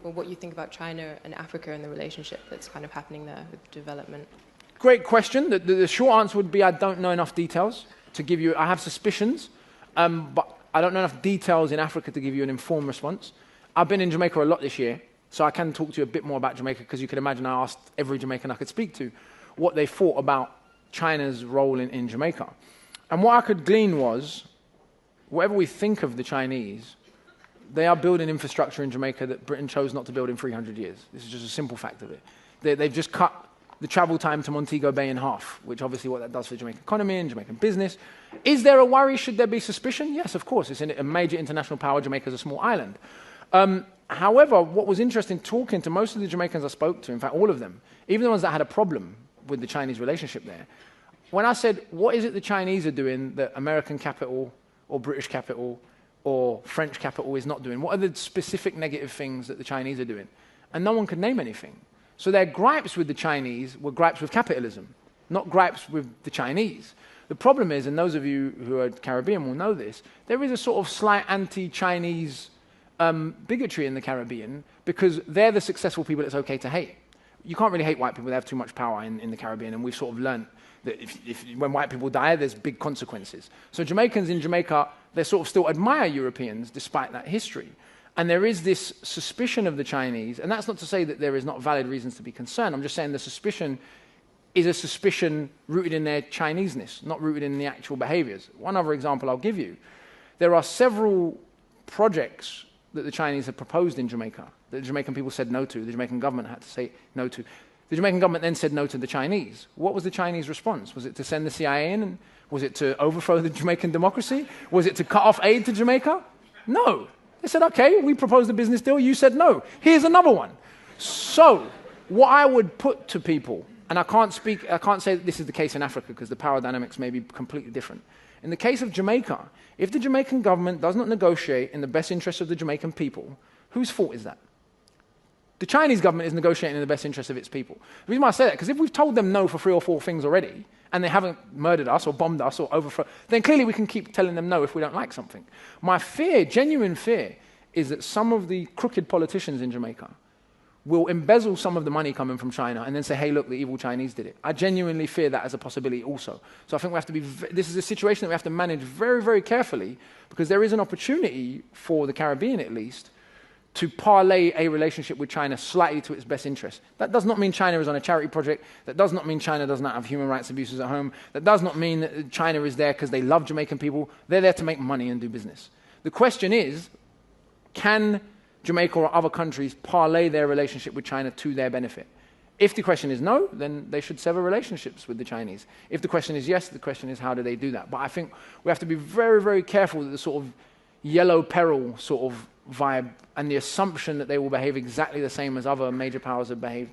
or what you think about China and Africa and the relationship that's kind of happening there with development. Great question. The short answer would be I don't know enough details to give you. I have suspicions, but I don't know enough details in Africa to give you an informed response. I've been in Jamaica a lot this year, so I can talk to you a bit more about Jamaica, because you can imagine I asked every Jamaican I could speak to what they thought about China's role in Jamaica. And what I could glean was, whatever we think of the Chinese, they are building infrastructure in Jamaica that Britain chose not to build in 300 years. This is just a simple fact of it. They've just cut the travel time to Montego Bay in half, which obviously what that does for the Jamaican economy and Jamaican business. Is there a worry? Should there be suspicion? Yes, of course. It's a major international power. Jamaica's a small island. However, what was interesting talking to most of the Jamaicans I spoke to, in fact all of them, even the ones that had a problem with the Chinese relationship there, when I said, what is it the Chinese are doing that American capital or British capital or French capital is not doing? What are the specific negative things that the Chinese are doing? And no one could name anything. So their gripes with the Chinese were gripes with capitalism, not gripes with the Chinese. The problem is, and those of you who are Caribbean will know this, there is a sort of slight anti-Chinese bigotry in the Caribbean, because they're the successful people it's okay to hate. You can't really hate white people, they have too much power in the Caribbean, and we've sort of learned that when white people die, there's big consequences. So Jamaicans in Jamaica, they sort of still admire Europeans despite that history. And there is this suspicion of the Chinese, and that's not to say that there is not valid reasons to be concerned. I'm just saying the suspicion is a suspicion rooted in their Chineseness, not rooted in the actual behaviors. One other example I'll give you. There are several projects that the Chinese have proposed in Jamaica that the Jamaican people said no to. The Jamaican government had to say no to. The Jamaican government then said no to the Chinese. What was the Chinese response? Was it to send the CIA in? And was it to overthrow the Jamaican democracy? Was it to cut off aid to Jamaica? No. They said, okay, we proposed a business deal, you said no. Here's another one. So, what I would put to people, and I can't say that this is the case in Africa because the power dynamics may be completely different. In the case of Jamaica, if the Jamaican government does not negotiate in the best interest of the Jamaican people, whose fault is that? The Chinese government is negotiating in the best interest of its people. The reason why I say that, because if we've told them no for 3 or 4 things already, and they haven't murdered us or bombed us or overthrown, then clearly we can keep telling them no if we don't like something. My fear, genuine fear, is that some of the crooked politicians in Jamaica will embezzle some of the money coming from China and then say, hey, look, the evil Chinese did it. I genuinely fear that as a possibility also. So I think we have to be, this is a situation that we have to manage very, very carefully, because there is an opportunity for the Caribbean at least to parlay a relationship with China slightly to its best interest. That does not mean China is on a charity project. That does not mean China does not have human rights abuses at home. That does not mean that China is there because they love Jamaican people. They're there to make money and do business. The question is, can Jamaica or other countries parlay their relationship with China to their benefit? If the question is no, then they should sever relationships with the Chinese. If the question is yes, the question is how do they do that? But I think we have to be very, very careful that the sort of yellow peril sort of vibe and the assumption that they will behave exactly the same as other major powers have behaved,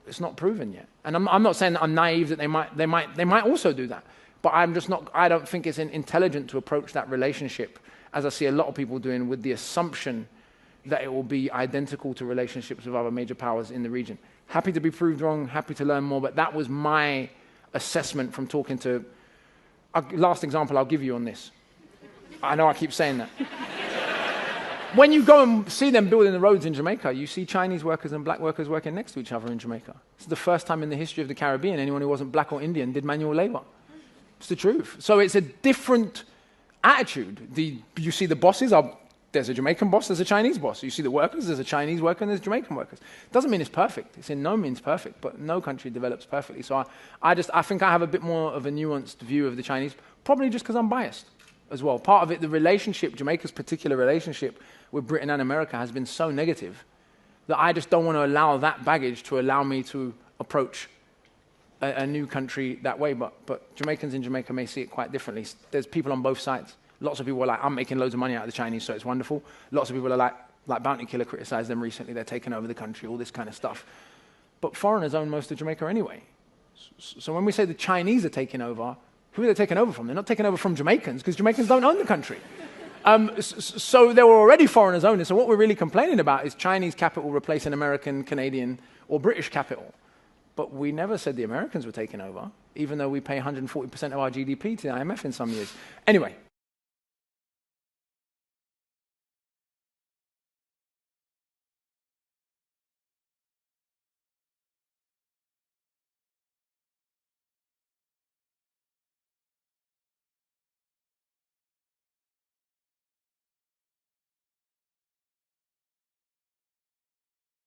it's not proven yet. And I'm not saying that I'm naive that they might also do that, but I don't think it's intelligent to approach that relationship, as I see a lot of people doing, with the assumption that it will be identical to relationships with other major powers in the region. Happy to be proved wrong, happy to learn more, but that was my assessment from talking to... Last example I'll give you on this. I know I keep saying that. When you go and see them building the roads in Jamaica, you see Chinese workers and black workers working next to each other in Jamaica. It's the first time in the history of the Caribbean anyone who wasn't black or Indian did manual labor. It's the truth. So it's a different attitude. You see the bosses there's a Jamaican boss, there's a Chinese boss. You see the workers, there's a Chinese worker and there's Jamaican workers. Doesn't mean it's perfect. It's in no means perfect, but no country develops perfectly. So I think I have a bit more of a nuanced view of the Chinese, probably just because I'm biased as well. Part of it, the relationship, Jamaica's particular relationship with Britain and America has been so negative that I just don't want to allow that baggage to allow me to approach a new country that way. But Jamaicans in Jamaica may see it quite differently. There's people on both sides. Lots of people are like, I'm making loads of money out of the Chinese, so it's wonderful. Lots of people are like Bounty Killer criticized them recently. They're taking over the country, all this kind of stuff. But foreigners own most of Jamaica anyway. So when we say the Chinese are taking over, who are they taking over from? They're not taking over from Jamaicans, because Jamaicans don't own the country. So there were already foreigners owning. So what we're really complaining about is Chinese capital replacing American, Canadian, or British capital. But we never said the Americans were taking over, even though we pay 140% of our GDP to the IMF in some years. Anyway,